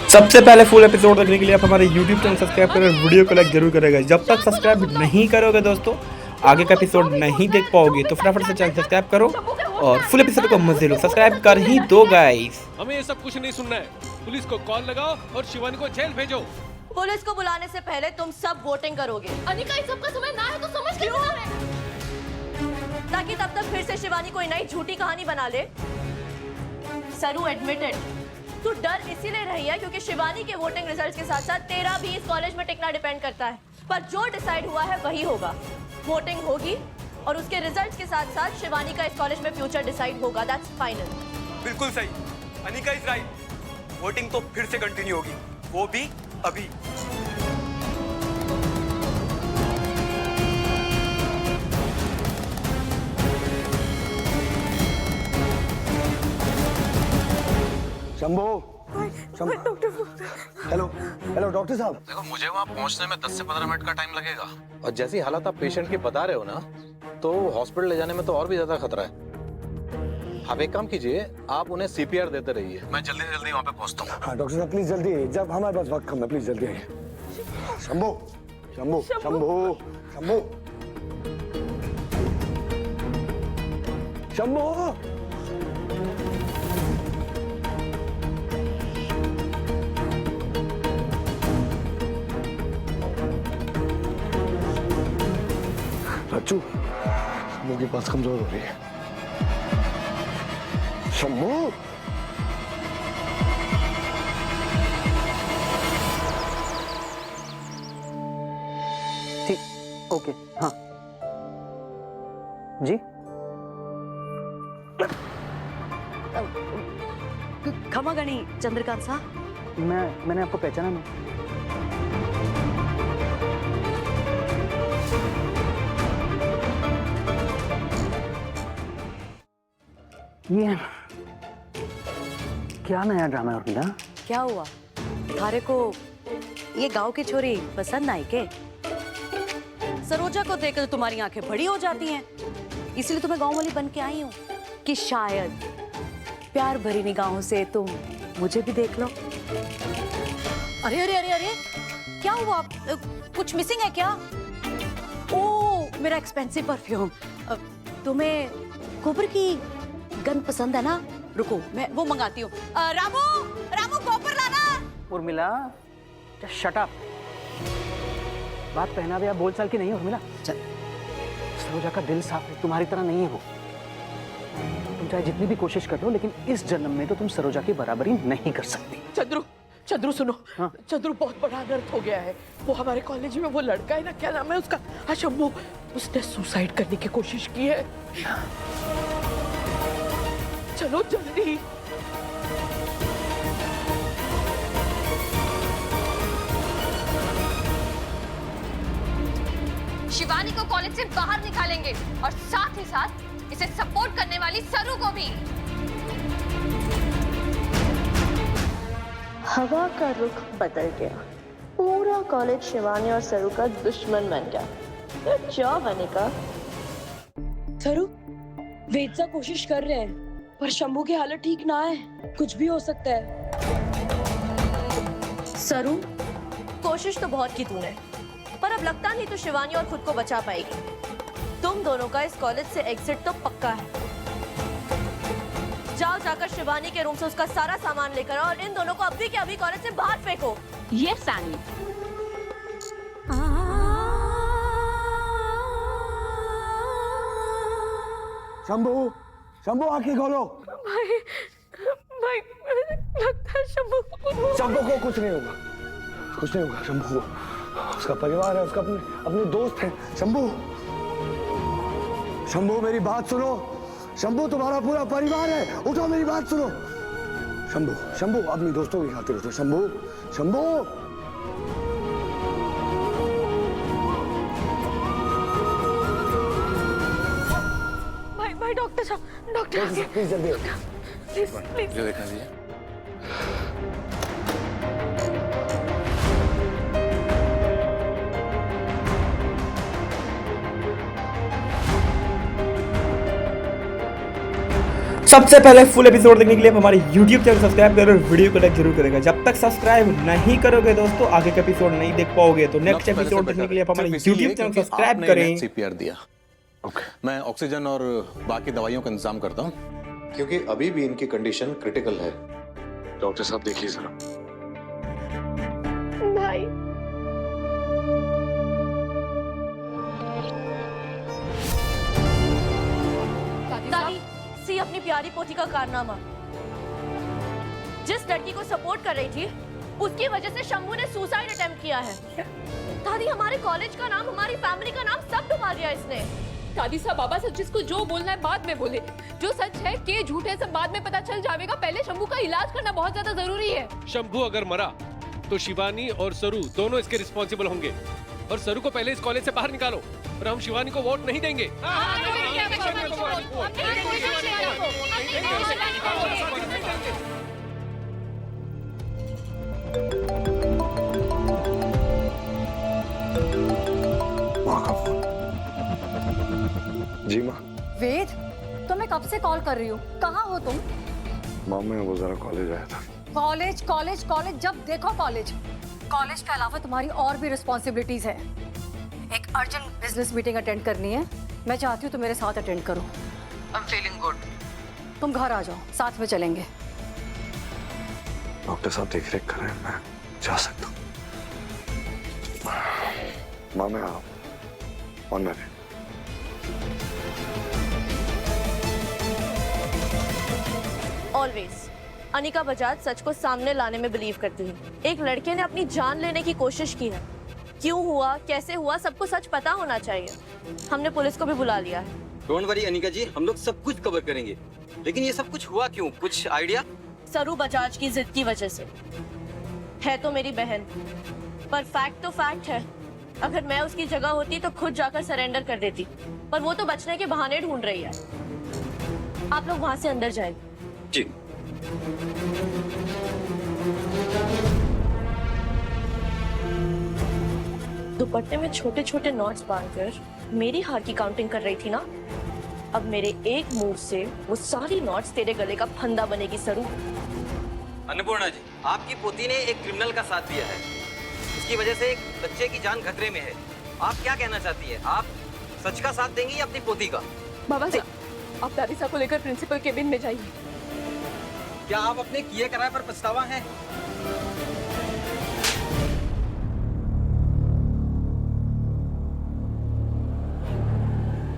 सबसे पहले full episode देखने के लिए आप हमारे YouTube चैनल सब्सक्राइब करें, वीडियो को लाइक जरूर करेगा। जब तक सब्सक्राइब नहीं करोगे दोस्तों, आगे का एपिसोड नहीं देख पाओगे। तो फटाफट से चैनल सब्सक्राइब करो और फुल एपिसोड को मजे लो। सब्सक्राइब कर ही दो गाइस। हमें ये सब कुछ नहीं सुनना है। पुलिस को कॉल लगाओ और शिवानी को जेल भेजो। पुलिस को बुलाने से पहले तुम सब वोटिंग करोगे। अनिका, इस सबका समय ना है तो समझ क्यों आ रहे हैं? ताकि तब तक फिर से शिवानी कोई नई झूठी कहानी बना ले। सरू एडमिटेड, तू डर इसीलिए रही है क्योंकि शिवानी के वोटिंग रिजल्ट्स के साथ साथ तेरा भी इस कॉलेज में टिकना डिपेंड करता है। पर जो डिसाइड हुआ है वही होगा। वोटिंग होगी और उसके रिजल्ट्स के साथ साथ शिवानी का इस कॉलेज में फ्यूचर डिसाइड होगा। That's final. बिल्कुल सही, अनिका इज राइट। वोटिंग तो फिर से कंटिन्यू होगी, वो भी अभी। शंभू, हेलो हेलो डॉक्टर साहब। देखो, मुझे वहाँ पहुँचने में 10 से 15 मिनट का टाइम लगेगा, और जैसी हालत आप पेशेंट की बता रहे हो ना, तो हॉस्पिटल ले जाने में तो और भी ज्यादा खतरा है। आप एक काम कीजिए, आप उन्हें CPR देते रहिए, मैं जल्दी से जल्दी वहाँ पे पहुँचता हूँ। हाँ डॉक्टर साहब प्लीज जल्दी, जब हमारे पास वक्त कम है, प्लीज जल्दी आइए। शंभू शंभू शंभू शंभू शंभू बच्चू, शंभू की पास कमजोर हो रही है। शंभू, ठीक, ओके, हाँ जी। खमा गणी चंद्रकांत साहब, मैंने आपको पहचाना नहीं। ये क्या नया ड्रामा है उर्मिला? क्या हुआ? थारे को ये गांव की छोरी पसंद आई के? सरोजा को देखकर तो तुम्हारी आंखें बड़ी हो जाती हैं, इसलिए तुम्हें गांव वाली बन के आई हूँ कि शायद प्यार भरी निगाहों से तुम मुझे भी देख लो। अरे अरे अरे अरे, क्या हुआ? कुछ मिसिंग है क्या? ओह, मेरा एक्सपेंसिव परफ्यूम। तुम्हें कोपर की गंध पसंद है ना? रुको, मैं वो मंगाती हूँ। रामू, रामू कॉपर लाना। Urmila, shut up. बात पहनावे या बोलचाल की नहीं है उर्मिला। सरोजा का दिल साफ है, तुम्हारी तरह नहीं है वो। तुम चाहे जितनी भी कोशिश कर लो, लेकिन इस जन्म में तो तुम सरोजा की बराबरी नहीं कर सकती। चंद्रू सुनो। हाँ? चंद्रू, बहुत बड़ा अनर्थ हो गया है। वो हमारे कॉलेज में वो लड़का है ना, क्या नाम है उसका? शंभू, उसने सुसाइड करने की कोशिश की है। चलो जल्दी। शिवानी को कॉलेज से बाहर निकालेंगे और साथ ही साथ इसे सपोर्ट करने वाली सरू को भी। हवा का रुख बदल गया। पूरा कॉलेज शिवानी और सरू का दुश्मन बन गया। तो क्या बनेगा? सरू, वेदसा कोशिश कर रहे हैं, पर शंभू की हालत ठीक ना है, कुछ भी हो सकता है। सरू, कोशिश तो बहुत की तूने, पर अब लगता नहीं तो शिवानी और खुद को बचा पाएगी। तुम दोनों का इस कॉलेज से एग्जिट तो पक्का है। जाओ, जाकर शिवानी के रूम से उसका सारा सामान लेकर आओ और इन दोनों को अभी के अभी कॉलेज से बाहर फेंको। ये सैनी। शंभू शंभू आंखें खोलो। भाई लगता है शंभू को कुछ नहीं होगा, कुछ नहीं होगा। शंभू, उसका परिवार है, उसका अपने दोस्त है। शंभू मेरी बात सुनो। शंभू, तुम्हारा पूरा परिवार है, उठो मेरी बात सुनो। शंभू अपनी दोस्तों की खातिर उठो। शंभू भाई डॉक्टर साहब, डॉक्टर प्लीज जल्दी प्लीज जो देखा दीजिए। सबसे पहले फुल एपिसोड देखने के लिए आप हमारे YouTube चैनल सब्सक्राइब करो और वीडियो को लाइक जरूर करेगा। जब तक सब्सक्राइब नहीं करोगे दोस्तों आगे का एपिसोड नहीं देख पाओगे। तो नेक्स्ट एपिसोड देखने के लिए आप हमारे YouTube चैनल सब्सक्राइब करें। सीपीआर दिया। ओके, मैं ऑक्सीजन और बाकी दवाइयों का इंतजाम करता हूँ, क्योंकि अभी भी इनकी कंडीशन क्रिटिकल है। डॉक्टर साहब देखिए जरा। भाई दादी, सी अपनी प्यारी पोती का कारनामा। जिस लड़की को सपोर्ट कर रही थी उसकी वजह से शंभू ने सुसाइड अटेम्प्ट किया है। दादी, हमारे कॉलेज का नाम, हमारी फैमिली का नाम सब डुबा दिया इसने। दादी साहब, बाबा साहब, जिसको जो बोलना है बाद में बोले। जो सच है के झूठ है सब बाद में पता चल जाएगा। पहले शंभू का इलाज करना बहुत ज्यादा जरूरी है। शंभू अगर मरा तो शिवानी और सरू दोनों इसके रिस्पॉन्सिबल होंगे। और सरू को पहले इस कॉलेज से बाहर निकालो और हम शिवानी को वोट नहीं देंगे। जी माँ। वेद, तो मैं कब से कॉल कर रही हूँ, कहाँ हो तुम? माँ मैं वो जरा कॉलेज आया था। कॉलेज कॉलेज कॉलेज, जब देखो कॉलेज। कॉलेज के अलावा तुम्हारी और भी रिस्पॉन्सिबिलिटीज है। एक अर्जेंट बिजनेस मीटिंग अटेंड करनी है, मैं चाहती हूँ तुम मेरे साथ अटेंड करो। I am feeling good. तुम घर आ जाओ, साथ में चलेंगे। डॉक्टर साहब देख रेख कर रहे हैं, मैं जा सकता हूँ। माँ मैं ऑन में। ऑलवेज अनिका बजाज सच को सामने लाने में बिलीव करती है। एक लड़के ने अपनी जान लेने की कोशिश की है। क्यों हुआ, कैसे हुआ, सबको सच पता होना चाहिए। हमने पुलिस को भी बुला लिया है। डोंट वरी अनिका जी, हम लोग सब कुछ कवर करेंगे। लेकिन ये सब कुछ हुआ क्यों, कुछ आइडिया? सरू बजाज की जिद की वजह से। है तो मेरी बहन, पर फैक्ट तो फैक्ट है। अगर मैं उसकी जगह होती तो खुद जाकर सरेंडर कर देती, पर वो तो बचने के बहाने ढूंढ रही है। आप लोग वहां से अंदर जाएंगे। जी। दुपट्टे में छोटे छोटे नॉट्स बांधकर मेरी हार की काउंटिंग कर रही थी ना। अब मेरे एक मूव से वो सारी नॉट्स तेरे गले का फंदा बनेगी सरू। अन्नपूर्णा जी, आपकी पोती ने एक क्रिमिनल का साथ दिया है। इसकी वजह से एक बच्चे की जान खतरे में है। आप क्या कहना चाहती है? आप सच का साथ देंगी या अपनी पोती का? बाबा साहब, आप दादी साहब को लेकर प्रिंसिपल केबिन में जाइए। क्या आप अपने किए कराए पर पछतावा है?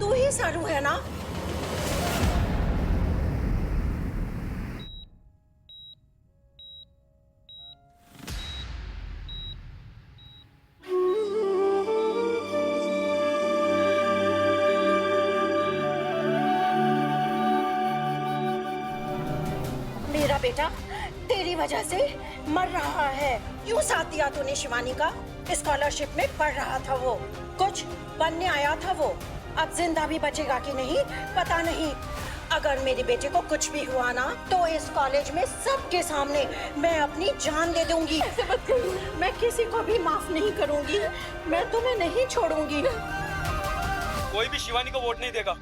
तू ही सरू है ना? मेरा बेटा तेरी वजह से मर रहा है। क्यों साथ दिया तूने शिवानी का? स्कॉलरशिप में पढ़ रहा था वो, कुछ बनने आया था वो। अब जिंदा भी बचेगा कि नहीं पता नहीं। अगर मेरे बेटे को कुछ भी हुआ ना तो इस कॉलेज में सबके सामने मैं अपनी जान दे दूंगी। मैं किसी को भी माफ नहीं करूंगी। मैं तुम्हें नहीं छोड़ूंगी। कोई भी शिवानी को वोट नहीं देगा।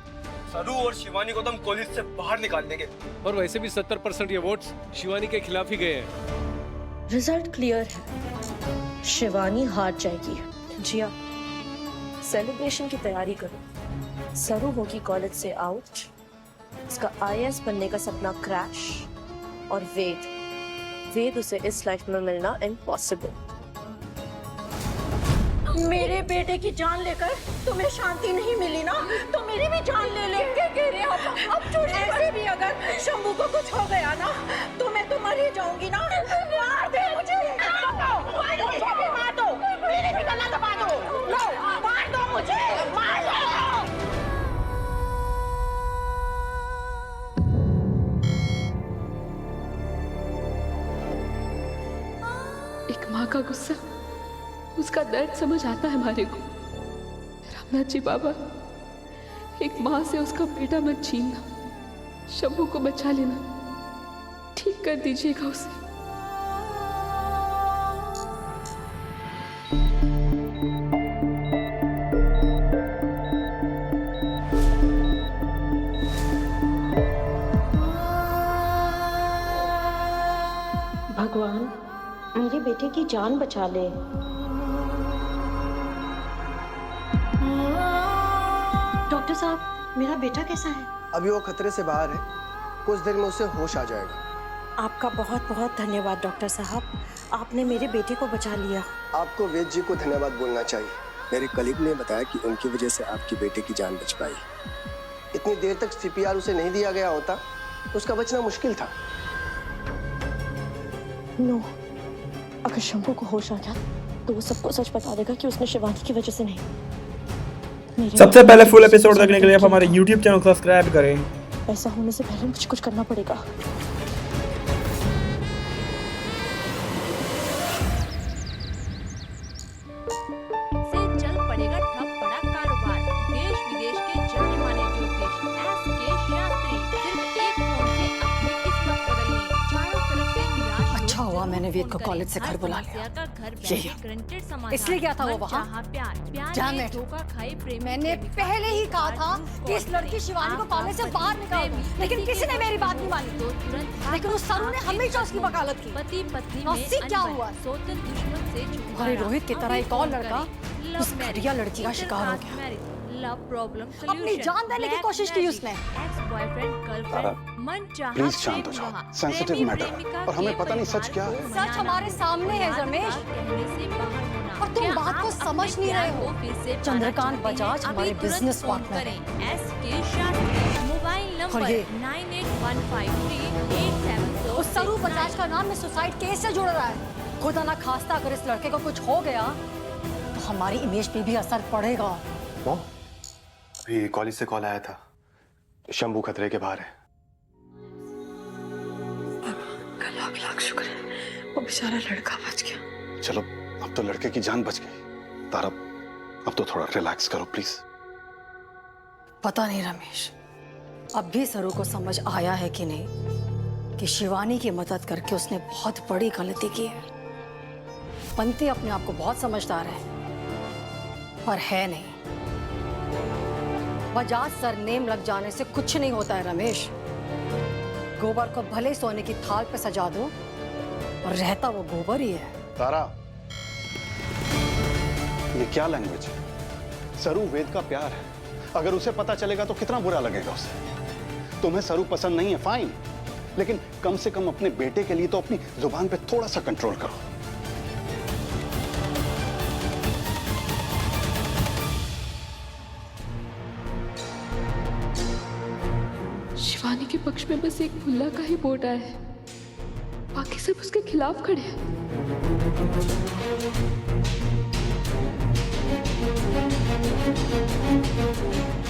सरू और शिवानी को तो हम कॉलेज से बाहर निकाल देंगे। और वैसे भी 70% ये वोट्स शिवानी के खिलाफ ही गए हैं। रिजल्ट क्लियर है, शिवानी हार जाएगी। जिया, सेलिब्रेशन की तैयारी करो। सरू होगी कॉलेज से आउट, उसका IAS बनने का सपना क्रैश, और वेद उसे इस लाइफ में मिलना इम्पॉसिबल। मेरे बेटे की जान लेकर तुम्हें शांति नहीं मिली ना, तो मेरी भी जान ले ले। क्या कह रहे हो? अब ऐसे भी अगर शंभू को कुछ हो गया ना तो मैं तो मर ही जाऊंगी ना। मार दे मुझे, मुझे भी मार दो, मेरी भी गला दबा दो। लो, मार दो मुझे, मार दो। एक माँ का गुस्सा, उसका दर्द समझ आता है हमारे को। रामनाथ जी बाबा, एक माँ से उसका बेटा मत छीनना, शंभू को बचा लेना, ठीक कर दीजिएगा उसे। मेरे बेटे की जान बचा ले। डॉक्टर साहब, मेरा बेटा कैसा है? अभी वो खतरे से बाहर है, कुछ देर में उसे होश आ जाएगा। आपका बहुत बहुत धन्यवाद डॉक्टर साहब, आपने मेरे बेटे को बचा लिया। आपको वेद जी को धन्यवाद बोलना चाहिए। मेरे कलीग ने बताया कि उनकी वजह से आपके बेटे की जान बच पाई। इतनी देर तक सीपीआर उसे नहीं दिया गया होता, उसका बचना मुश्किल था। नो, अगर शंभू को होश आ गया तो वो सबको सच बता देगा कि उसने शिवानी की वजह से नहीं। सबसे पहले फुल एपिसोड देखने के लिए आप हमारे YouTube चैनल को सब्सक्राइब करें। ऐसा होने से पहले मुझे कुछ करना पड़ेगा। चल पड़ेगा ठप बड़ा कारोबार। देश विदेश के जाने माने ज्योतिष एस.के. शास्त्री सिर्फ एक फोन से अपनी किस्मत बदलनी। चारों तरफ से निराश। अच्छा हुआ मैंने वेद को कॉलेज से घर बुला लिया। इसलिए क्या था वो वहाँ? मैंने पहले ही कहा था कि इस लड़की शिवानी को कॉलेज से बाहर निकाल, लेकिन किसी ने मेरी बात नहीं मानी। लेकिन उस सरू ने हमेशा उसकी वकालत की। पति पत्नी नौसी क्या हुआ? सोचकर दुश्मन से अरे रोहित की तरह एक और लड़का उस घटिया लड़की का शिकार हो गया। लव प्रॉब्लम अपनी जान देने की कोशिश की उसने। एक्स बॉयफ्रेंड गर्लफ्रेंड मन चाहा प्लीज शांत हो जाओ, सेंसिटिव मैटर और हमें पता नहीं सच क्या है। सच हमारे सामने है रमेश, और तुम बात को समझ नहीं रहे हो। चंद्रकांत बजाज हमारे बिजनेस पार्टनर हैं। एस.के. Shastri mobile number 98153874। उस सरू बजाज का नाम इस सुसाइड केस से जुड़ रहा है। खुदा ना खास्ता अगर इस लड़के को कुछ हो गया तो हमारी इमेज पे भी असर पड़ेगा। वो अभी कॉलेज से कॉल आया था, शंभू खतरे के बाहर है। लाख लाख शुक्र है, वो बेचारा लड़का बच गया। चलो अब तो लड़के की जान बच गई। तारा अब तो थोड़ा रिलैक्स करो प्लीज। पता नहीं रमेश, अब भी सरू को समझ आया है कि नहीं कि शिवानी की मदद करके उसने बहुत बड़ी गलती की है। पंती अपने आप को बहुत समझदार है, पर है नहीं। बजाज सरनेम लग जाने से कुछ नहीं होता है रमेश। गोबर को भले सोने की थाल पे सजा दो, और रहता वो गोबर ही है। तारा, ये क्या लैंग्वेज है? सरू वेद का प्यार है, अगर उसे पता चलेगा तो कितना बुरा लगेगा उसे। तुम्हें सरू पसंद नहीं है, फाइन, लेकिन कम से कम अपने बेटे के लिए तो अपनी जुबान पे थोड़ा सा कंट्रोल करो। शिवानी के पक्ष में बस एक भुल्ला का ही वोट आया है, बाकी सब उसके खिलाफ खड़े हैं।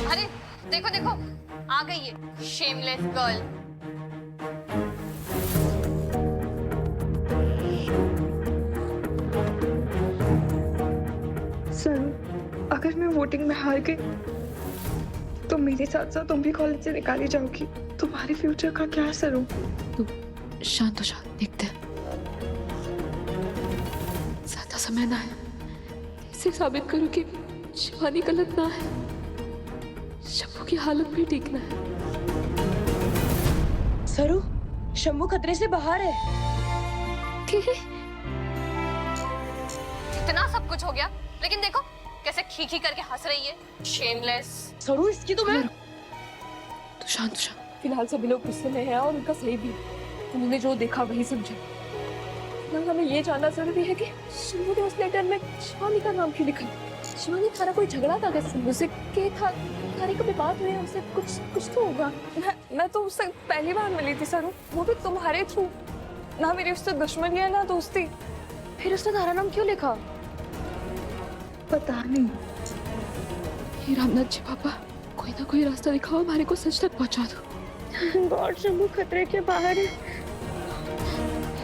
अरे देखो देखो, आ गई है शेमलेस गर्ल। सर, अगर मैं वोटिंग में हार गई तो मेरे साथ साथ तुम भी कॉलेज से निकाली जाओगी। तुम्हारे फ्यूचर का क्या असर हो? तुम शांत हो जाओ, देखते हैं। ज्यादा समय ना है, इसे साबित करो कि शिवानी गलत ना है। शंभू की हालत भी ठीक ना है। सरू, शंभू खतरे से बाहर है। इतना सब कुछ हो गया, लेकिन देखो कैसे खी करके हंस रही है। शेमलेस। सरू, इसकी तो मैं तो शांत हो। फिलहाल सभी लोग गुस्से में हैं और उनका सही भी। उन्होंने जो देखा वही समझा। हमें ये जानना जरूरी है कि शंभू ने उस लेटर में शिवानी का नाम क्यों लिखा। शिवानी थारा कोई झगड़ा था क्या शंभू से? के था थारी कभी बात हुई है उससे? कुछ तो होगा। मैं तो उससे पहली बार मिली थी सर, वो भी तुम्हारे थ्रू। ना मेरी उससे दुश्मनी है ना दोस्ती। फिर उसने थारा नाम क्यों लिखा? पता नहीं। हे रामनाथ जी पापा, कोई ना कोई रास्ता दिखाओ, हमारे को सच तक पहुंचा दो। गॉड, शंभू खतरे के बाहर है,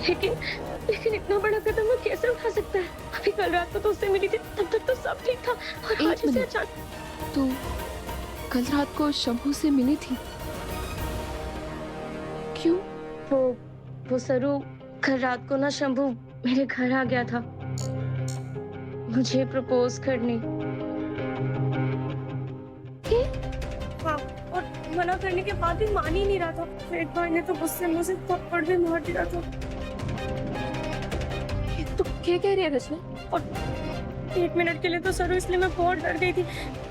लेकिन इतना बड़ा कदम वो कैसे उठा सकता है? अभी कल रात को तो उससे मिली थी, तब तक तो सब ठीक था, और आज से अचानक। तो कल रात को शंभू से मिली थी? क्यों? वो सरू, कल रात को ना शंभू मेरे घर आ गया था मुझे प्रपोज करने। हाँ, और मना करने के बाद भी मान ही नहीं रहा था। एक भाई ने तो गुस्से में मुझे थप्पड़ भी मार दिया था। क्या कह रही है रचना? और 1 मिनट के लिए तो सरू इसलिए मैं बहुत डर गई थी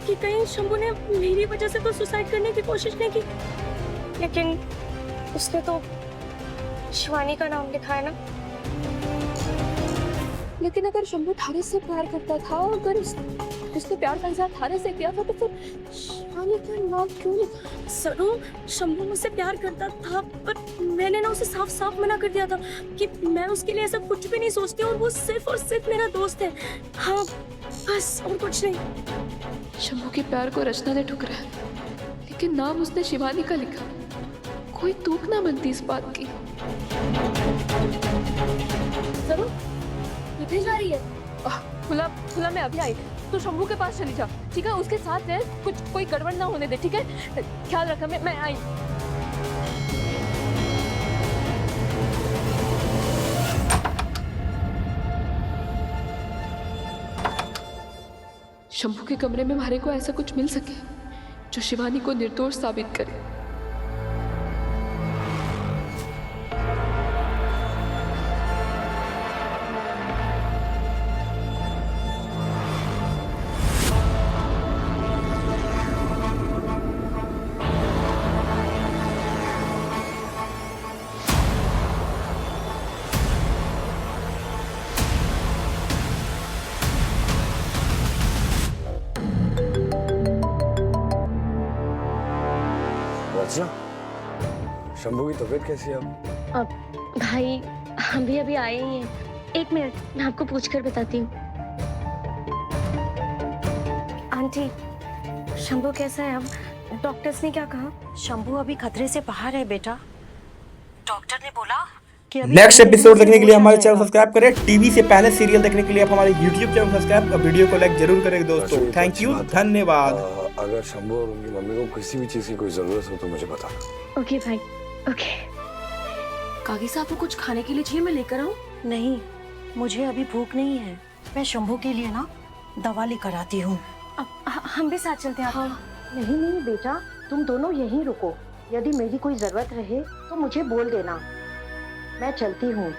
कि कहीं शंभू ने मेरी वजह से तो सुसाइड करने की कोशिश नहीं की, लेकिन उसने तो शिवानी का नाम लिखा है ना। लेकिन अगर शंभू थारे से प्यार करता था, अगर उसने प्यार का इजहार थारे से किया था, तो फिर शिवानी का नाम क्यों लिखा? सरू, शंभू मुझसे प्यार करता था, पर मैंने ना उसे साफ साफ मना कर दिया था कि मैं उसके लिए ऐसा कुछ भी नहीं सोचती और वो सिर्फ और सिर्फ मेरा दोस्त है। हाँ, बस और कुछ नहीं। शंभू के प्यार को रचना ने ठुकराया, लेकिन नाम उसने शिवानी का लिखा। कोई तूक ना बनती इस बात की। सरू, कितनी जा रही है? खुला मैं अभी आई, तो शंभू के पास चली जा, ठीक है? उसके साथ रह, कोई गड़बड़ ना होने दे, ठीक है? ख्याल रखा, मैं आई। शंभू के कमरे में हमारे को ऐसा कुछ मिल सके जो शिवानी को निर्दोष साबित करे। शंभू की तबीयत कैसी है अब? भाई हम भी अभी आए ही हैं। 1 मिनट, मैं आपको पूछकर बताती हूँ। आंटी, शंभू कैसा है अब? डॉक्टर्स ने क्या कहा? शंभू अभी खतरे से बाहर है बेटा। डॉक्टर ने बोला कि अभी नेक्स्ट एपिसोड देखने के लिए हमारे चैनल सब्सक्राइब करें। टीवी से पहले सीरियल देखने के लिए आप हमारे यूट्यूब चैनल सब्सक्राइब कर वीडियो को लाइक जरूर करें दोस्तों। थैंक यू, धन्यवाद। अगर शंभू और उनकी मम्मी को किसी भी चीज की कोई जरूरत हो तो मुझे बताना। ओके भाई, ओके। कागी साहब को कुछ खाने के लिए चाहिए, मैं लेकर आऊं? नहीं, मुझे अभी भूख नहीं है। मैं शंभू के लिए ना दवा लेकर आती हूँ। हम भी साथ चलते हैं। हाँ। नहीं बेटा, तुम दोनों यहीं रुको। यदि मेरी कोई जरूरत रहे तो मुझे बोल देना, मैं चलती हूँ।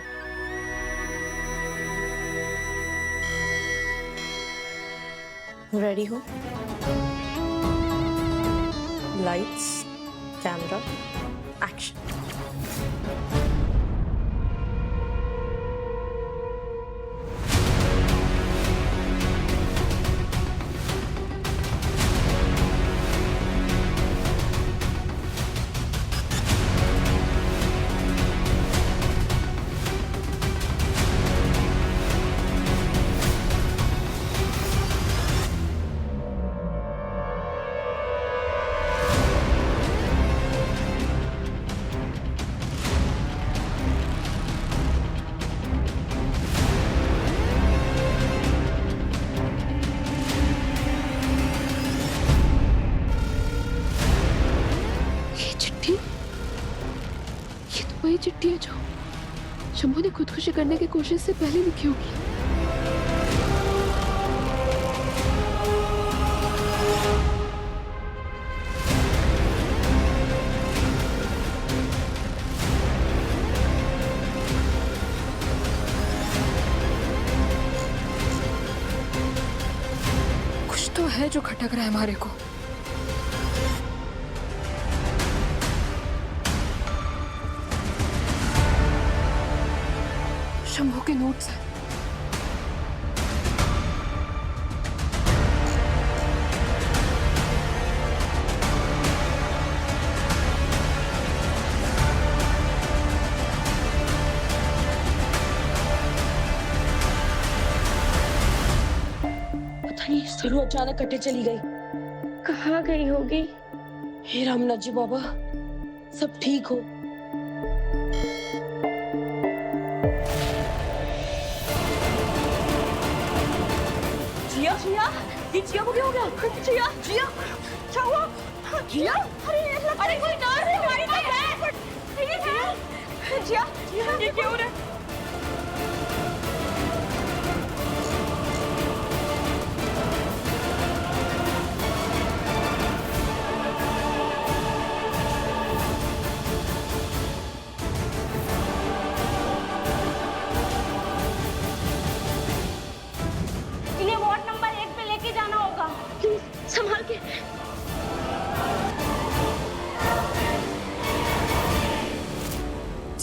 रेडी हो? Lights, camera, action. वही चिट्ठी है जो शंभू ने खुदकुशी करने की कोशिश से पहले लिखी होगी। कुछ तो है जो खटक रहा है हमारे को। शंभू के नोट्स हैं। पता नहीं सरू अचानक कटे चली गई। कहाँ गई होगी? हे रामनाथ जी बाबा, सब ठीक हो। जिया, ये जिया को क्या हो गया? जिया, क्या हुआ? जिया, अरे कोई नर्स है हमारी तरफ है। जिया, ये क्या हो रहा है?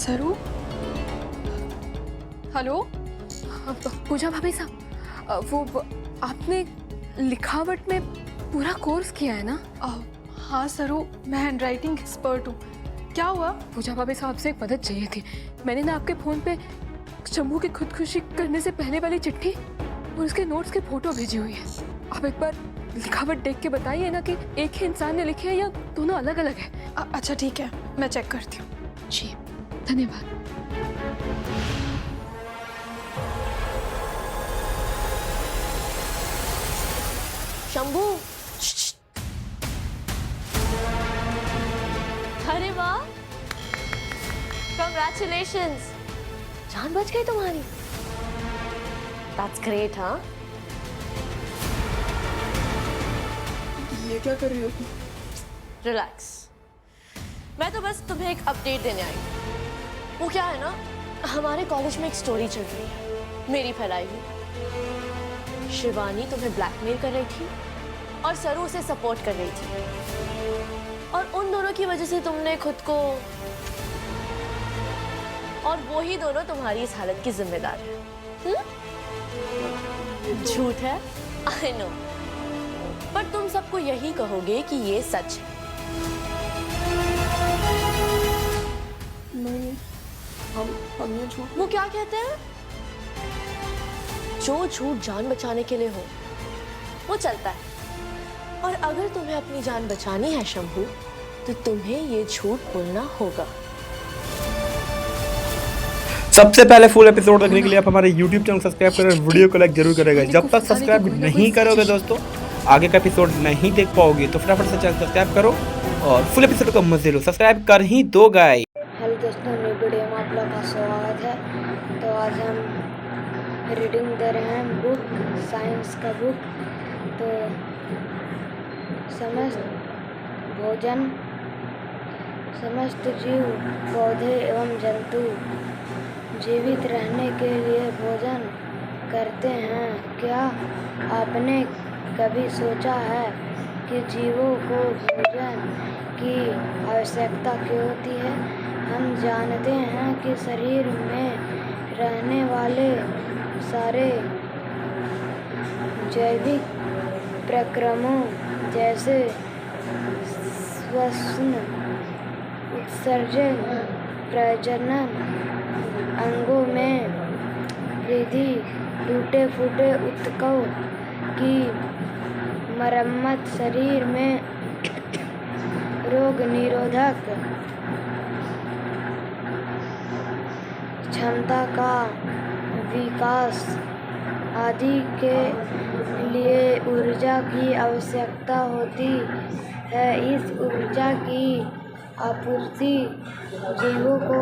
सरू? हेलो पूजा भाभी साहब, वो आपने लिखावट में पूरा कोर्स किया है ना? हाँ सरू, मैं हैंडराइटिंग एक्सपर्ट हूँ। क्या हुआ? पूजा भाभी साहब से एक मदद चाहिए थी। मैंने ना आपके फ़ोन पे शंभू की खुदकुशी करने से पहले वाली चिट्ठी और उसके नोट्स के फोटो भेजी हुई है। आप एक बार लिखावट देख के बताइए ना कि एक ही इंसान ने लिखे हैं या दोनों अलग अलग है। अच्छा ठीक है, मैं चेक करती हूँ। जी धन्यवाद। शंभू, अरे वाह, कंग्रेचुलेशंस, जान बच गई तुम्हारी। That's great, हाँ? ये क्या कर रही हो तुम? रिलैक्स, मैं तो बस तुम्हें एक अपडेट देने आई हूँ। वो क्या है ना, हमारे कॉलेज में एक स्टोरी चल रही है, मेरी फैलाई हुई। शिवानी तुम्हें ब्लैकमेल कर रही थी और सरू उसे सपोर्ट कर रही थी, और उन दोनों की वजह से तुमने खुद को, और वो ही दोनों तुम्हारी इस हालत की जिम्मेदार है। झूठ है, आई नो, पर तुम सबको यही कहोगे कि ये सच है। नहीं, हम ये झूठ। वो क्या कहते हैं, जो झूठ जान बचाने के लिए हो वो चलता है, और अगर तुम्हें अपनी जान बचानी है शंभू, तो तुम्हें ये झूठ बोलना होगा। सबसे पहले फुल एपिसोड देखने के लिए आप हमारे YouTube चैनल सब्सक्राइब करें, वीडियो को लाइक जरूर करेगा। जब तक सब्सक्राइब नहीं करोगे दोस्तों, आगे का एपिसोड नहीं देख पाओगे। तो फटाफट से चैनल सब्सक्राइब करो और फुल एपिसोड का मजे लो। सब्सक्राइब कर ही दो गाइस। हेलो दोस्तों, नई वीडियो में आप लोग का स्वागत है। तो आज हम रीडिंग दे रहे हैं बुक, साइंस का बुक। तो समस्त जीव, पौधे एवं जंतु जीवित रहने के लिए भोजन करते हैं। क्या आपने कभी सोचा है कि जीवों को भोजन की आवश्यकता क्यों होती है? हम जानते हैं कि शरीर में रहने वाले सारे जैविक प्रक्रमों जैसे श्वसन, उत्सर्जन, प्रजनन, अंगों में वृद्धि, टूटे फूटे ऊतकों की मरम्मत, शरीर में रोग निरोधक क्षमता का विकास आदि के लिए ऊर्जा की आवश्यकता होती है। इस ऊर्जा की आपूर्ति जीवों को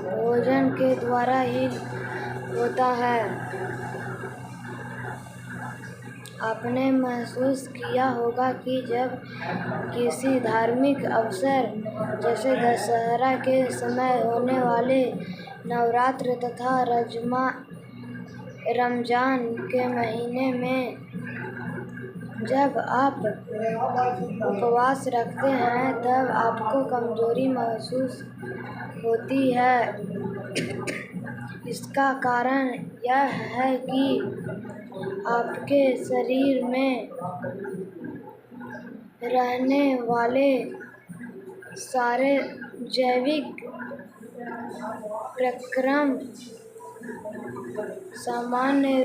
भोजन के द्वारा ही होता है। आपने महसूस किया होगा कि जब किसी धार्मिक अवसर जैसे दशहरा के समय होने वाले नवरात्र तथा रमजान के महीने में जब आप उपवास रखते हैं, तब आपको कमजोरी महसूस होती है। इसका कारण यह है कि आपके शरीर में रहने वाले सारे जैविक प्रक्रम सामान्य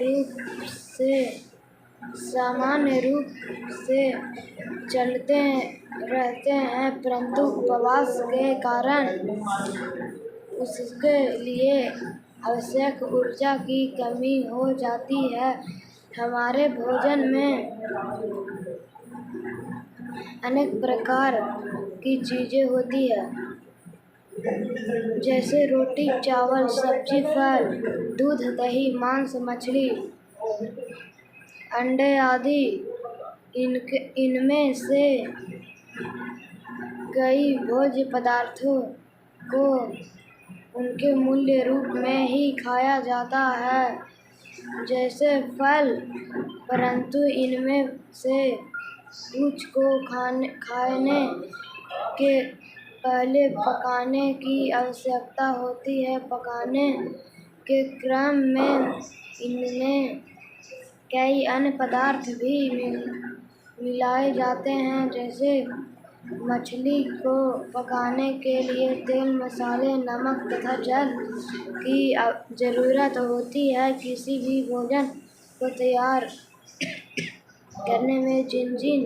रूप से चलते रहते हैं, परंतु उपवास के कारण उसके लिए आवश्यक ऊर्जा की कमी हो जाती है। हमारे भोजन में अनेक प्रकार की चीज़ें होती है, जैसे रोटी, चावल, सब्जी, फल, दूध, दही, मांस, मछली, अंडे आदि। इनमें से कई भोज्य पदार्थों को उनके मूल्य रूप में ही खाया जाता है, जैसे फल, परंतु इनमें से कुछ को खाने के पहले पकाने की आवश्यकता होती है। पकाने के क्रम में इनमें कई अन्य पदार्थ भी मिलाए जाते हैं, जैसे मछली को पकाने के लिए तेल, मसाले, नमक तथा जल की ज़रूरत होती है। किसी भी भोजन को तैयार करने में जिन जिन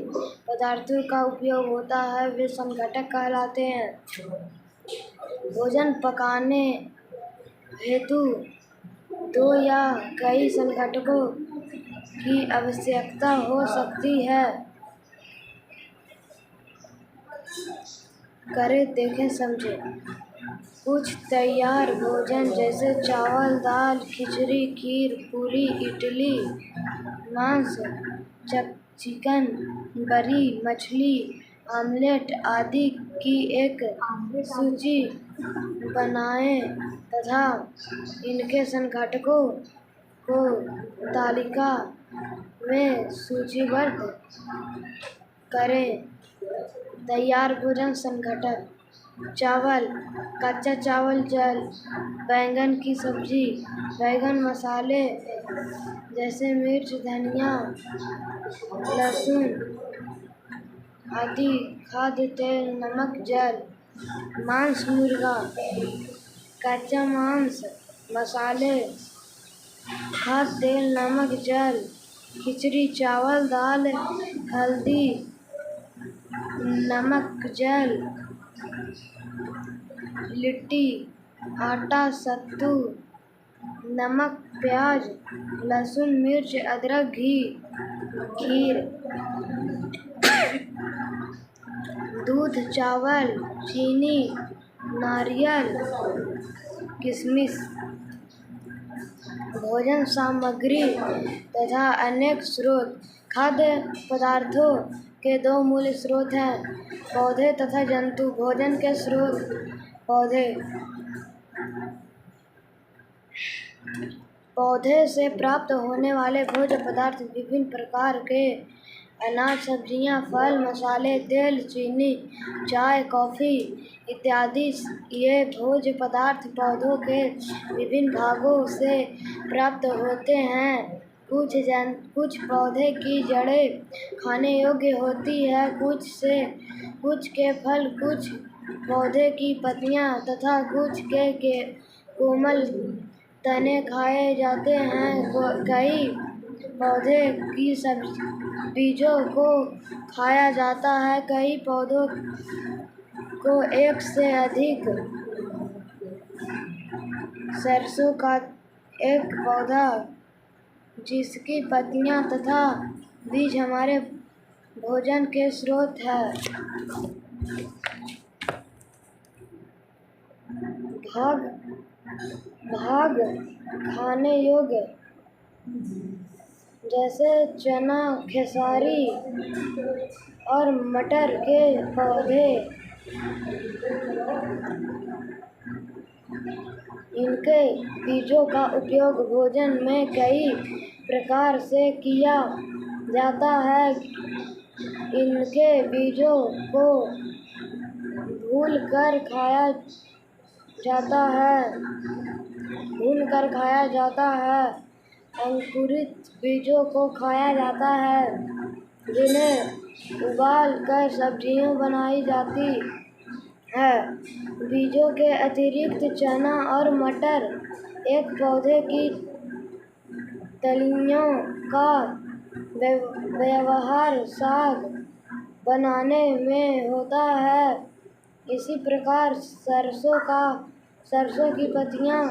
पदार्थों का उपयोग होता है वे संघटक कहलाते हैं। भोजन पकाने हेतु 2 या कई संघटकों की आवश्यकता हो सकती है। करें, देखें, समझें। कुछ तैयार भोजन जैसे चावल, दाल, खिचड़ी, खीर, पूरी, इडली, मांस, चिकन, बरी, मछली, आमलेट आदि की एक सूची बनाएं तथा इनके संघटकों को तालिका में सूचीबद्ध करें। तैयार भोजन संघटक: चावल, कच्चा चावल, जल, बैंगन की सब्जी, बैंगन, मसाले जैसे मिर्च, धनिया, लहसुन आदि, खाद्य तेल, नमक, जल। मांस, मुर्गा, कच्चा मांस, मसाले, खाद्य तेल, नमक, जल। खिचड़ी, चावल, दाल, हल्दी, नमक, जल। लिट्टी, आटा, सत्तू, नमक, प्याज, लहसुन, मिर्च, अदरक, घी। खीर, दूध, चावल, चीनी, नारियल, किशमिश। भोजन सामग्री तथा अनेक स्रोत: खाद्य पदार्थों के 2 मूल स्रोत हैं, पौधे तथा जंतु। भोजन के स्रोत: पौधे से प्राप्त होने वाले भोज्य पदार्थ विभिन्न प्रकार के अनाज, सब्जियां, फल, मसाले, तेल, चीनी, चाय, कॉफी इत्यादि। ये भोज्य पदार्थ पौधों के विभिन्न भागों से प्राप्त होते हैं। कुछ पौधे की जड़ें खाने योग्य होती है, कुछ के फल, कुछ पौधे की पत्तियां तथा कुछ के कोमल तने खाए जाते हैं। कई पौधे की बीजों को खाया जाता है। कई पौधों को एक से अधिक सरसों का एक पौधा जिसकी पत्तियां तथा बीज हमारे भोजन के स्रोत है। भाग खाने योग्य जैसे चना, खेसारी और मटर के पौधे। इनके बीजों का उपयोग भोजन में कई प्रकार से किया जाता है। इनके बीजों को भूनकर खाया जाता है। अंकुरित बीजों को खाया जाता है, जिन्हें उबाल कर सब्जियां बनाई जाती है। बीजों के अतिरिक्त चना और मटर एक पौधे की तलियों का व्यवहार साग बनाने में होता है। इसी प्रकार सरसों की पत्तियां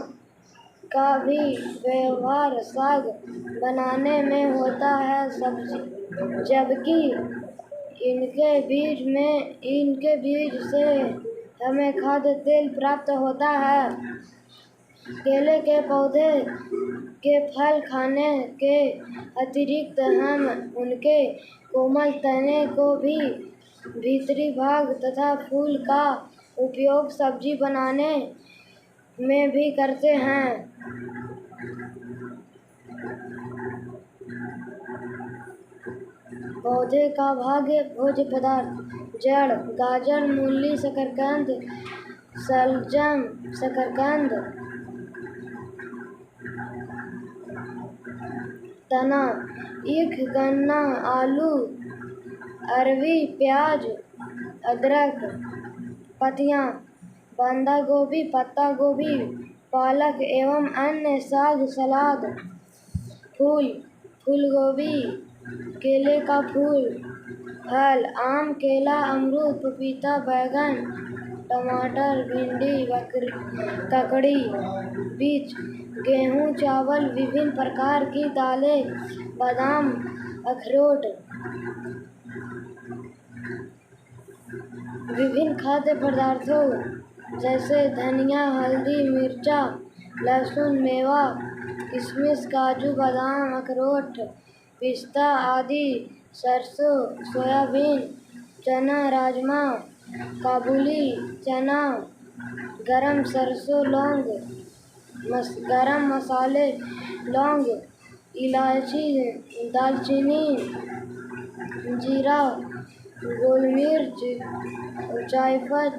का भी व्यवहार साग बनाने में होता है, जबकि इनके बीज से हमें खाद्य तेल प्राप्त होता है। केले के पौधे के फल खाने के अतिरिक्त हम उनके कोमल तने को भी भीतरी भाग तथा फूल का उपयोग सब्जी बनाने में भी करते हैं। पौधे का भाग्य भोज्य पदार्थ जड़, गाजर, मूली, शकरकंद, शलजम, शकरकंद, तना, ईख, गन्ना, आलू, अरवी, प्याज, अदरक, पत्तियाँ, बंधा गोभी, पत्ता गोभी, पालक एवं अन्य साग, सलाद, फूल, फूलगोभी, केले का फूल, फल, आम, केला, अमरूद, पपीता, बैगन, टमाटर, भिंडी, ककड़ी, बीज, गेहूं, चावल, विभिन्न प्रकार की दालें, बादाम, अखरोट, विभिन्न खाद्य पदार्थों जैसे धनिया, हल्दी, मिर्चा, लहसुन, मेवा, किशमिश, काजू, बादाम, अखरोट, पिस्ता आदि, सरसों, सोयाबीन, चना, राजमा, काबुली चना, गरम सरसों, लौंग, गरम मसाले, लौंग, इलायची, दालचीनी, जीरा, गोल मिर्च, जायफल,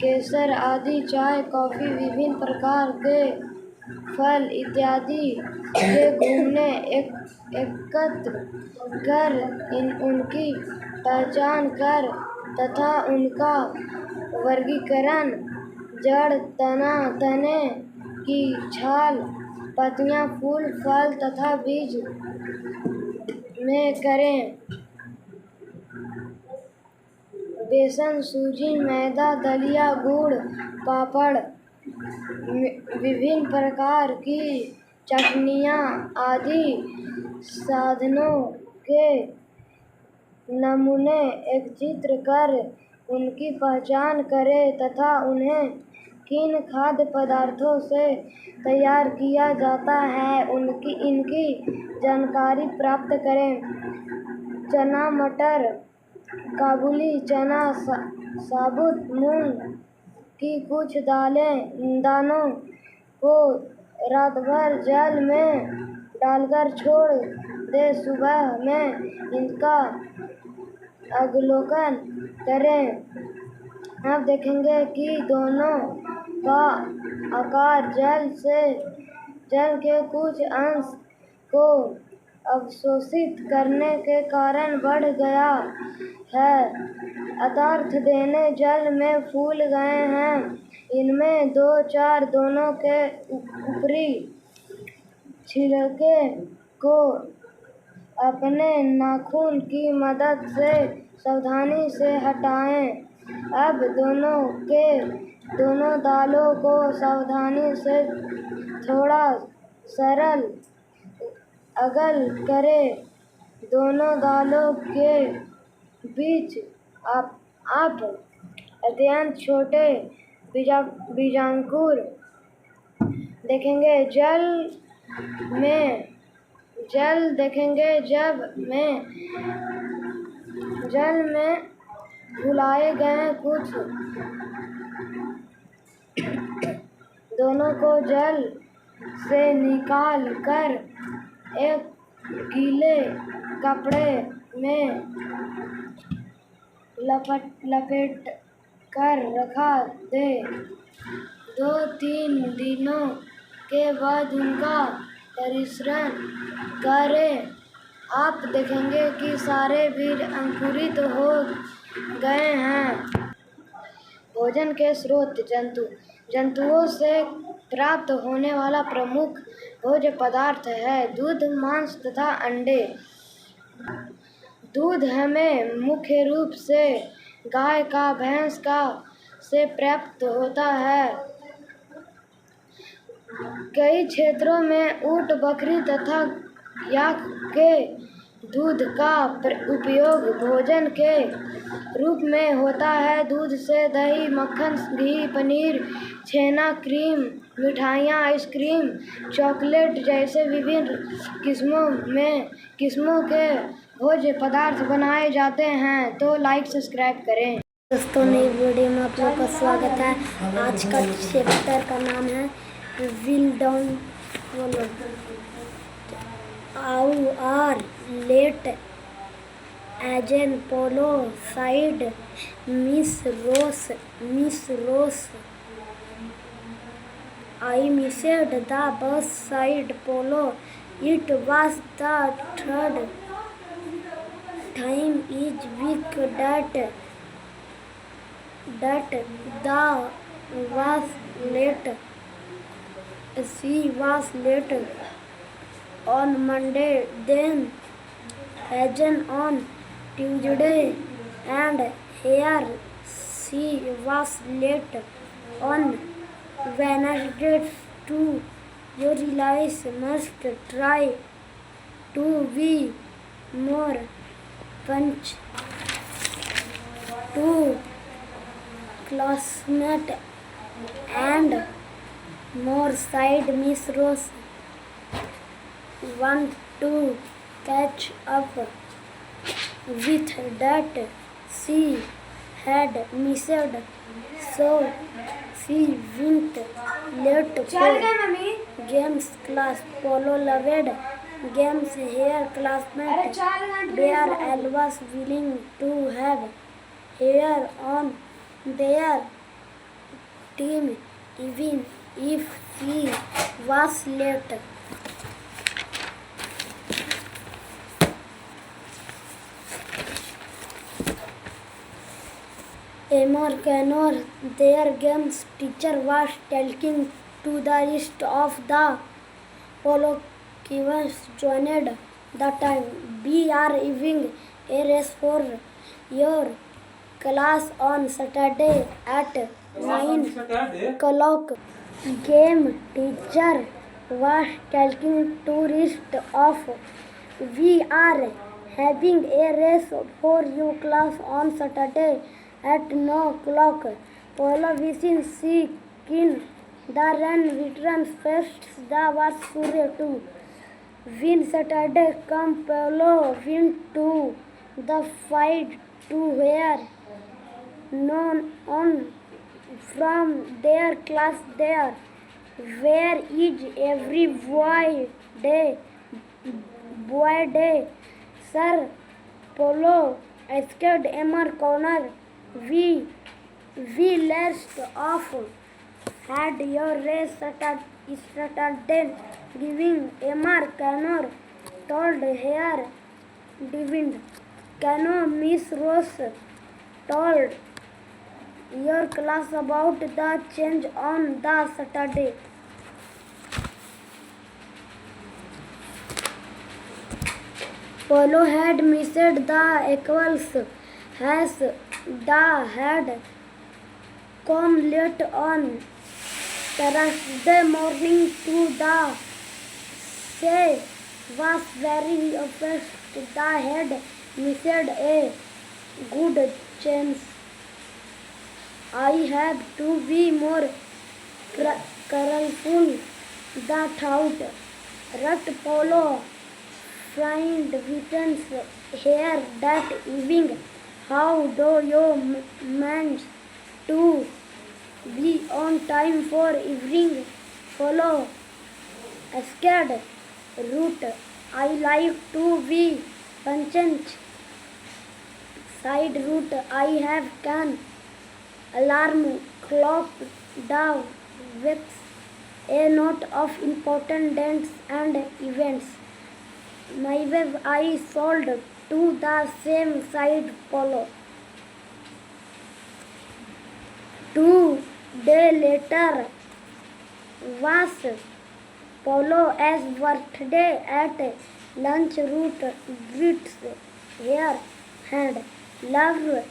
केसर आदि, चाय, कॉफी, विभिन्न प्रकार के फल इत्यादि के घूमने एकत्र कर उनकी पहचान कर तथा उनका वर्गीकरण जड़, तना, तने की छाल, पत्तियां, फूल, फल तथा बीज में करें। बेसन, सूजी, मैदा, दलिया, गुड़, पापड़, विभिन्न प्रकार की चटनियाँ आदि साधनों के नमूने एकत्रित कर उनकी पहचान करें तथा उन्हें किन खाद्य पदार्थों से तैयार किया जाता है इनकी जानकारी प्राप्त करें। चना, मटर, काबुली चना, साबुत मूंग की कुछ दानों को रात भर जल में डालकर छोड़ दे, सुबह में इनका अवलोकन करें। आप देखेंगे कि दोनों का आकार जल के कुछ अंश को अवशोषित करने के कारण बढ़ गया है अर्थात देने जल में फूल गए हैं। इनमें दोनों के ऊपरी छिलके को अपने नाखून की मदद से सावधानी से हटाएं। अब दोनों दालों को सावधानी से थोड़ा सरल अगल करें। दोनों दालों के बीच आप अत्यंत छोटे बीजांकुर देखेंगे। जल देखेंगे जल में फुलाए गए कुछ दोनों को जल से निकाल कर एक गीले कपड़े में लपेट कर रखा दे। 2-3 दिनों के बाद उनका परीक्षण करें। आप देखेंगे कि सारे बीज अंकुरित हो गए हैं। भोजन के स्रोत जंतुओं से प्राप्त होने वाला प्रमुख भोज्य पदार्थ है दूध, मांस तथा अंडे। दूध हमें मुख्य रूप से गाय का, भैंस का से प्राप्त होता है। कई क्षेत्रों में ऊंट, बकरी तथा याक के दूध का उपयोग भोजन के रूप में होता है। दूध से दही, मक्खन, घी, पनीर, छेना, क्रीम, मिठाइयाँ, आइसक्रीम, चॉकलेट जैसे विभिन्न किस्मों के भोज्य पदार्थ बनाए जाते हैं। तो लाइक सब्सक्राइब करें। दोस्तों, नई वीडियो में आप लोग का स्वागत है। आज का चैप्टर का नाम है विल डाउन आर लेट Agent Polo side Miss Rose. I missed the bus side Polo. It was the third time each week that the was late. She was late on Monday, then again on Tuesday, and here she was late on Wednesday too. You realize must try to be more punch to classmate and more side Miss Rose want to catch up with that she had missed, so she went late for games class. Polo loved games. Her classmate were always willing to have her on their team even if she was late. Emma Canor, their games teacher, was talking to the rest of the Polo kids joined the time. We are having a race for your class on Saturday at 9 o'clock. Game teacher was talking to rest of. We are having a race for your class on Saturday at 9 o'clock. Polo wishing she can the run returns first. The was Surya too. When Saturday come, Polo went to the fight to where none on from their class there. Where is every boy day? Sir, Polo asked Emma Corner. We last off had your race started giving Emma Canor told her David Cano. Miss Rose told your class about the change on the Saturday. Polo had missed the equals as the had come late on Thursday morning to the say was very upset. The had missed a good chance. I have to be more careful. The thought Rat Polo find weekends here that evening. How do you manage to be on time for evening? Follow a scared route. I like to be punctual. Side route. I have can alarm clock down with a note of important dates and events. My web I sold to the same side Polo. 2 days later was Polo's birthday. At lunch route greets her hand. Love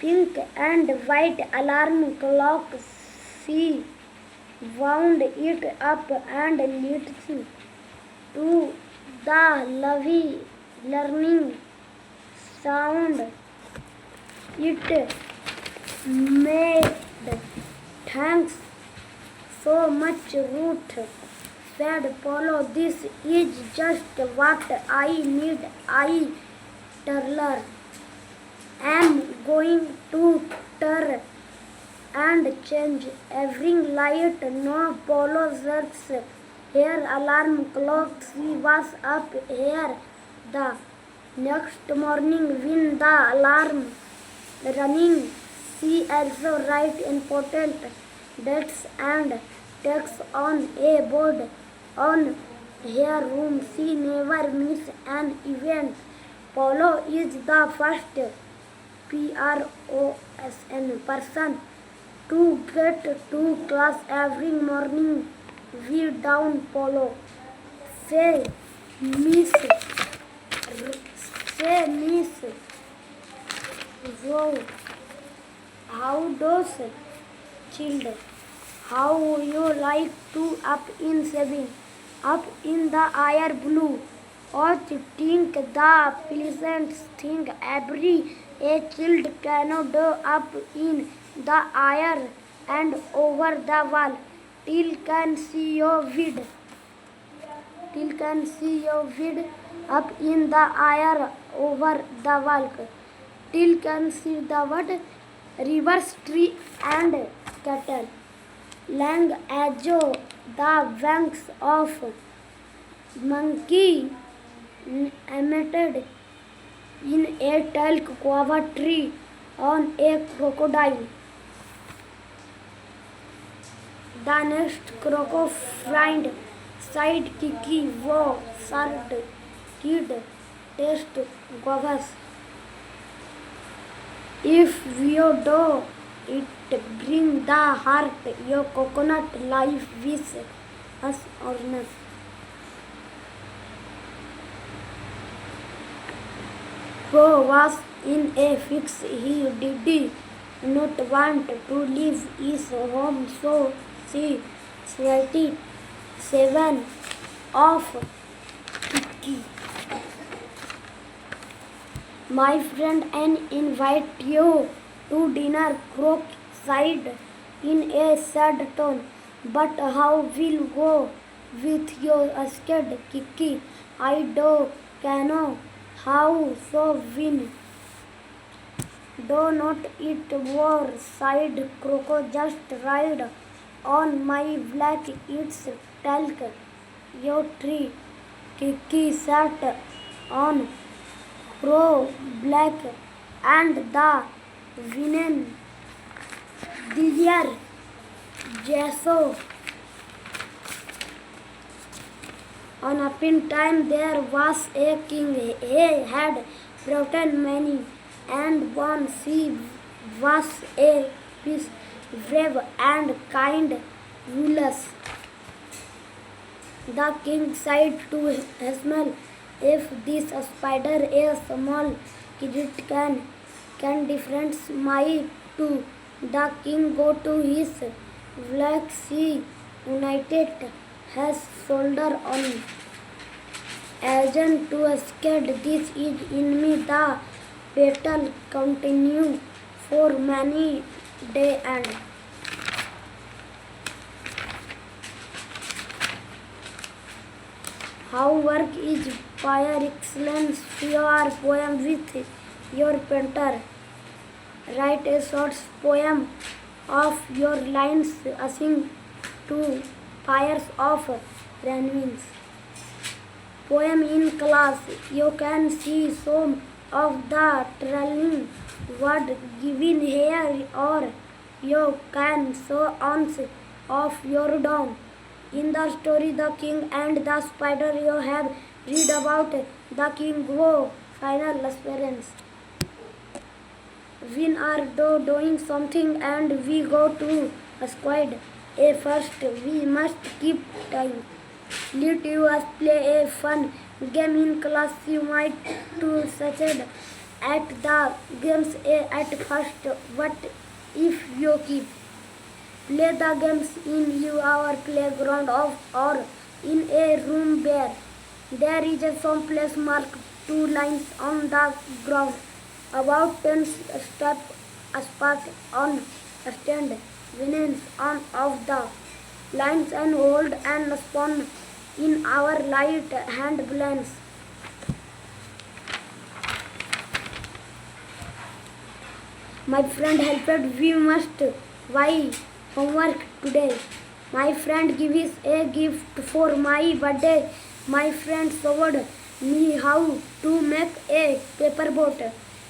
pink and white alarm clock. She wound it up and listened to the lovely learning sound it made. Thanks so much, Ruth, said Polo. This is just what I need. I am going to turn and change every light. No, Polo searched her alarm clock. She was up here. The Next morning, when the alarm running, she also write important dates and text on a board on her room. She never miss an event. Polo is the first PROSN person to get to class every morning. We down Polo. Say Miss Wow. How does children? How you like to up in 7? Up in the air blue. Or think the pleasant thing every a child cannot do up in the air and over the wall till can see your vid. Till can see your vid up in the air over the wall. Till can see the what? Rivers, tree and cattle. Lang ajo the wings of monkey emitted in a talc guava tree on a crocodile. The next croco friend side Kiki wo served kid taste guavas. If you do it bring the heart your coconut life with us or not. Bo was in a fix. He did not want to leave his home, so she sweated 7 of Kiki. My friend and invite you to dinner, Croc sighed in a sad tone. But how will go with your scared Kiki? I do cannot. How so win? Do not eat war, sighed Croco. Just ride on my black its talc. Your tree, Kiki sat on Crow black and the villain dear Jesso. On a pin time there was a king. He had broughten many and one. She was a peace, brave and kind rulers. The king said to Hasmel, if this spider is small, it can difference my two. The king go to his black sea united his shoulder on agent to escape. This is in me. The battle continue for many day and how work is fire excellence your poem with your painter. Write a short poem of your lines asking to fires of rainwinds. Poem in class. You can see some of the trailing word given here, or you can show ounce of your down. In the story The King and the Spider, you have read about the king go final appearance. We are doing something and we go to a squad. First we must keep time. Let us play a fun game in class. You might to succeed at the games at first. What if you keep play the games in your playground or in a room where there is some place marked 2 lines on the ground about 10 steps apart on a stand. Winners on of the lines and hold and spawn in our light hand balance. My friend helped. We must buy homework today. My friend gives a gift for my birthday. My friend showed me how to make a paper boat.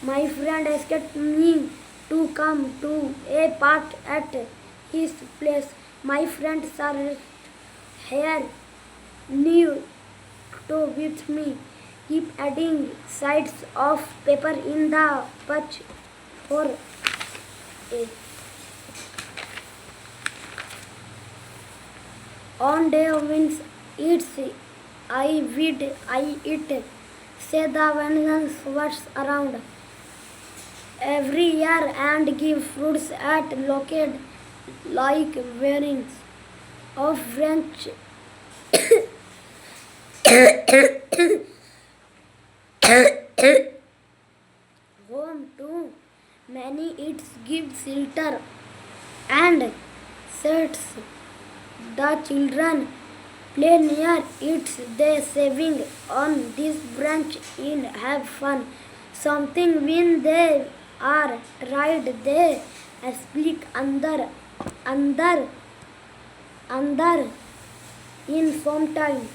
My friend asked me to come to a park at his place. My friend sat here near to with me. Keep adding sides of paper in the patch for a. On day wins its I it, say the vengeance was around every year and give fruits at located like variants of French home to many it gives shelter and sets the children play near it. They saving on this branch in have fun. Something when they are right they speak under in some time.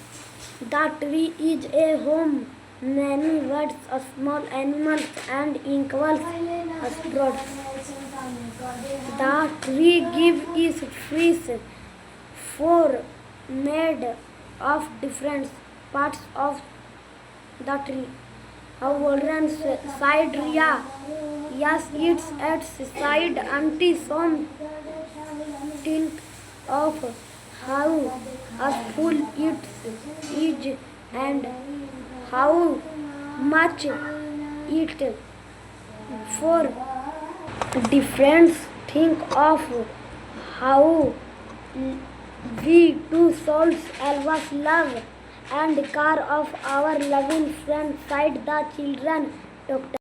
The tree is a home. Many birds, small animals and equals birds. The tree gives is trees for made of different parts of the tree. However, side yes, it's at side until some think of how full it is and how much it for different think of how we two souls always love and care of our loving friend side the children. Dr.